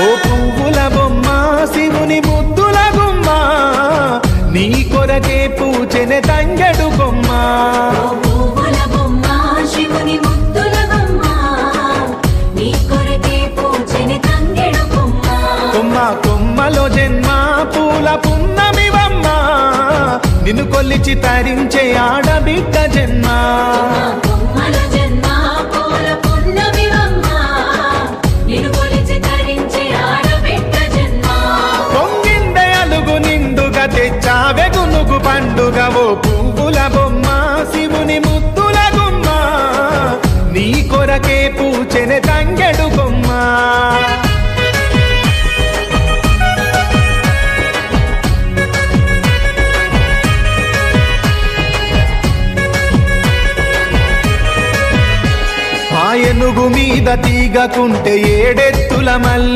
ఓ పువ్వుల బొమ్మ శివుని ముద్దుల గుమ్మ నీ కొరకే పూచెనే తంగెడు కొమ్మ కొమ్మ కొమ్మలో జన్మ పూల పున్నమివమ్మ నిన్ను కొల్లిచి తరించే ఆడబిడ్డ జన్మ పొంగిందే అలుగు నిండుగా తెచ్చావె గునుగు పండుగ ఓ పువ్వుల బొమ్మ శివుని ముద్దుల గుమ్మ నీ కొరకే పూచెనే తంగెడు కొమ్మ ఏనుగు మీద తీగకుంటే ఏడెత్తుల మల్లి